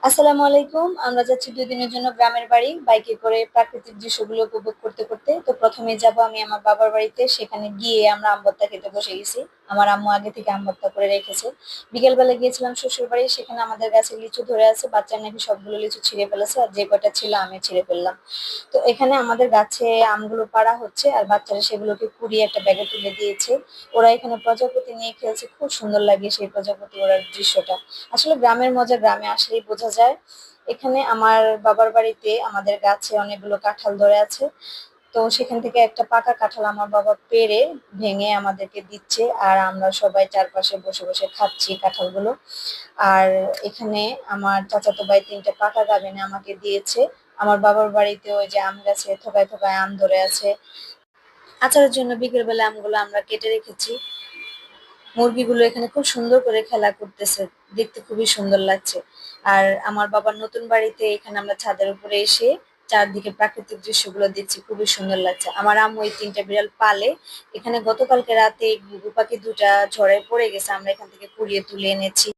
আসসালামু আলাইকুম। আমরা যাচ্ছি ২ দিনের জন্য গ্রামের বাড়ি। বাইকে করে প্রাকৃতিক দৃশ্যগুলো উপভোগ করতে, করতে। তো ১ম এ যাবো আমি আমার বাবার বাড়িতে। সেখানে গিয়ে আমরা আম ভর্তা খেতে বসে গেছি। আমার আম্মু আগে থেকে আম ভর্তা করে রেখেছে। বিকেলবেলা গিয়েছিলাম শ্বশুরবাড়ি। সেখানে আমাদের গাছে লিচু ধরে আছে। বাচ্চা নাকি সবগুলো লিচু ছিঁড়ে ফেলেছে। আর যে কয়টা ছিল আমি ছিঁড়ে ফেললাম। তো এখানে আমাদের গাছে আমগুলো পাড়া হচ্ছে আর বাচ্চারা সেগুলোকে কুড়িয়ে একটা ব্যাগে তুলে দিয়েছে। ওরা এখানে প্রজাপতি নিয়ে খেলছে। খুব সুন্দর লাগে সেই প্রজাপতি ওড়ার দৃশ্যটা। আসলে গ্রামের মজা গ্রামে আসলেই বোঝা যায়। এখানে আমার বাবার বাড়িতে আমাদের গাছে অনেকগুলো কাঁঠাল ধরে আছে। তো সেখান থেকে একটা পাকা কাঁঠাল আমার বাবা পেড়ে ভেঙে আমাদেরকে দিচ্ছে আর আমরা সবাই চারপাশে বসে বসে খাচ্ছি কাঁঠালগুলো। আর এখানে আমার চাচাতো ভাই ৩ টা পাকা গাব এনে আমাকে দিয়েছে। আমার বাবার বাড়িতে ওই যে আম গাছে থোকায় থোকায় আম ধরে আছে। আচারের জন্য বিকেলবেলা আমগুলো আমরা কেটে রেখেছি। মুরগিগুলো এখানে খুব সুন্দর করে খেলা করতেছে। দেখতে খুবই সুন্দর লাগছে। আর আমার বাবার নতুন বাড়িতে এখানে আমরা ছাদের উপরে এসে চারদিকে প্রাকৃতিক দৃশ্যগুলো দেখছি। খুবই সুন্দর লাগছে। আমার আম্মু এই ৩ টা বিড়াল পালে। এখানে গতকালকে রাতে ঘুঘু পাখি ২ টা ঝড়ে পড়ে গেছে। আমরা এখান থেকে কুড়িয়ে তুলে এনেছি।